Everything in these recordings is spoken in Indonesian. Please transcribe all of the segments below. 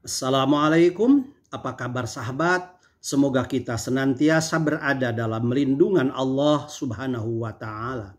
Assalamualaikum, apa kabar sahabat? Semoga kita senantiasa berada dalam lindungan Allah Subhanahu wa Ta'ala.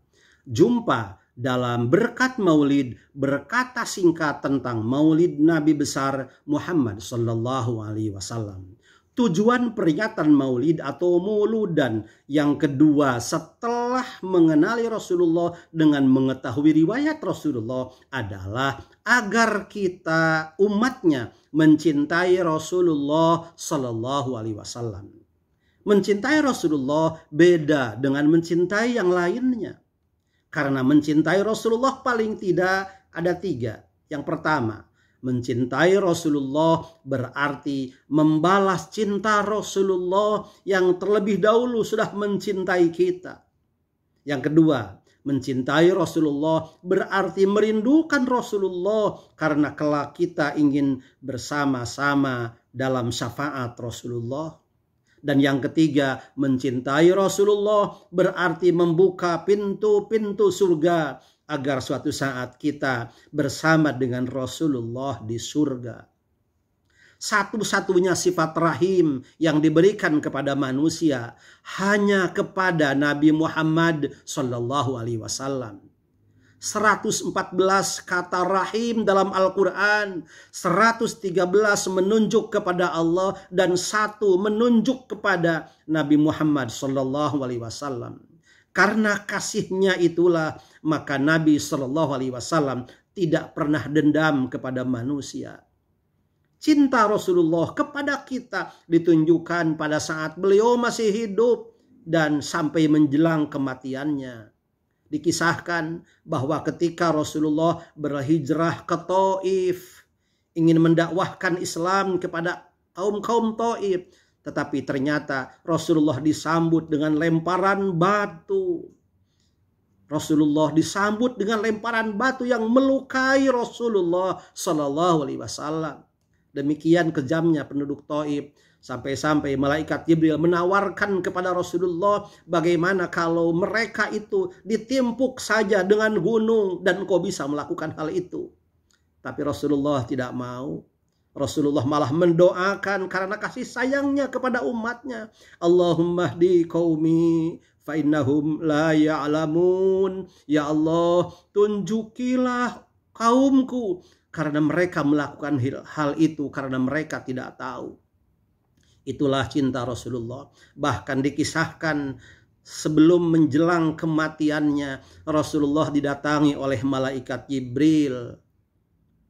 Jumpa dalam berkat Maulid, berkata singkat tentang Maulid Nabi besar Muhammad Sallallahu Alaihi Wasallam. Tujuan peringatan Maulid atau Mauludan yang kedua setelah mengenali Rasulullah dengan mengetahui riwayat Rasulullah adalah agar kita umatnya mencintai Rasulullah Sallallahu Alaihi Wasallam. Mencintai Rasulullah beda dengan mencintai yang lainnya. Karena mencintai Rasulullah paling tidak ada tiga. Yang pertama, mencintai Rasulullah berarti membalas cinta Rasulullah yang terlebih dahulu sudah mencintai kita. Yang kedua, mencintai Rasulullah berarti merindukan Rasulullah karena kelak kita ingin bersama-sama dalam syafaat Rasulullah. Dan yang ketiga, mencintai Rasulullah berarti membuka pintu-pintu surga agar suatu saat kita bersama dengan Rasulullah di surga. Satu-satunya sifat rahim yang diberikan kepada manusia hanya kepada Nabi Muhammad Sallallahu Alaihi Wasallam. 114 kata rahim dalam Al-Quran, 113 menunjuk kepada Allah dan 1 menunjuk kepada Nabi Muhammad Sallallahu Alaihi Wasallam. Karena kasihnya itulah maka Nabi Sallallahu Alaihi Wasallam tidak pernah dendam kepada manusia. Cinta Rasulullah kepada kita ditunjukkan pada saat beliau masih hidup dan sampai menjelang kematiannya. Dikisahkan bahwa ketika Rasulullah berhijrah ke Taif, ingin mendakwahkan Islam kepada kaum-kaum Taif, tetapi ternyata Rasulullah disambut dengan lemparan batu. Rasulullah disambut dengan lemparan batu yang melukai Rasulullah Sallallahu Alaihi Wasallam. Demikian kejamnya penduduk Taif. Sampai-sampai malaikat Jibril menawarkan kepada Rasulullah bagaimana kalau mereka itu ditimpuk saja dengan gunung dan kau bisa melakukan hal itu. Tapi Rasulullah tidak mau. Rasulullah malah mendoakan karena kasih sayangnya kepada umatnya. Allahumma hdi qaumi fa innahum la ya'lamun. Ya Allah, tunjukilah kaumku karena mereka melakukan hal itu karena mereka tidak tahu. Itulah cinta Rasulullah. Bahkan dikisahkan sebelum menjelang kematiannya Rasulullah didatangi oleh malaikat Jibril.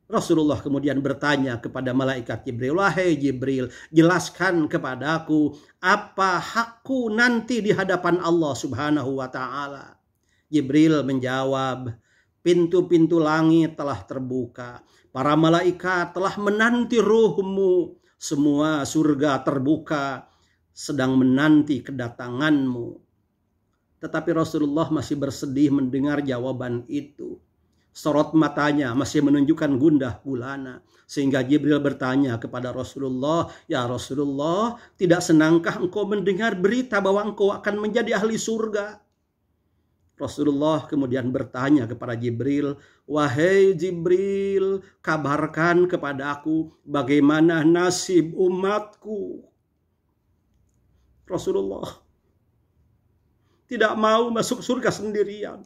Rasulullah kemudian bertanya kepada malaikat Jibril, "Wahai Jibril, jelaskan kepadaku apa hakku nanti di hadapan Allah Subhanahu wa Ta'ala." Jibril menjawab, "Pintu-pintu langit telah terbuka. Para malaikat telah menanti ruhmu. Semua surga terbuka sedang menanti kedatanganmu." Tetapi Rasulullah masih bersedih mendengar jawaban itu. Sorot matanya masih menunjukkan gundah gulana. Sehingga Jibril bertanya kepada Rasulullah, "Ya Rasulullah, tidak senangkah engkau mendengar berita bahwa engkau akan menjadi ahli surga?" Rasulullah kemudian bertanya kepada Jibril, "Wahai Jibril, kabarkan kepadaku bagaimana nasib umatku." Rasulullah tidak mau masuk surga sendirian.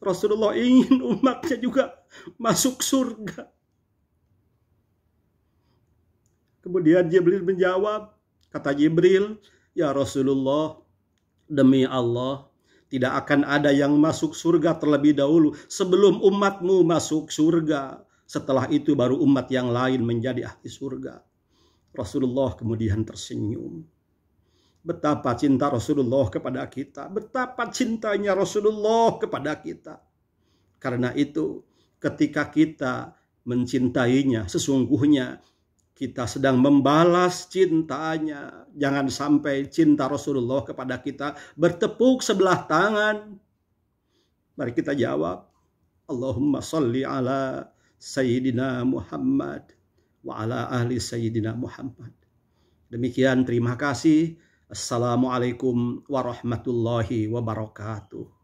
Rasulullah ingin umatnya juga masuk surga. Kemudian Jibril menjawab, kata Jibril, "Ya Rasulullah, demi Allah, tidak akan ada yang masuk surga terlebih dahulu sebelum umatmu masuk surga. Setelah itu baru umat yang lain menjadi ahli surga." Rasulullah kemudian tersenyum. Betapa cinta Rasulullah kepada kita. Betapa cintanya Rasulullah kepada kita. Karena itu ketika kita mencintainya, sesungguhnya kita sedang membalas cintanya. Jangan sampai cinta Rasulullah kepada kita bertepuk sebelah tangan. Mari kita jawab, Allahumma salli ala Sayyidina Muhammad wa ala ahli Sayyidina Muhammad. Demikian, terima kasih. Assalamualaikum warahmatullahi wabarakatuh.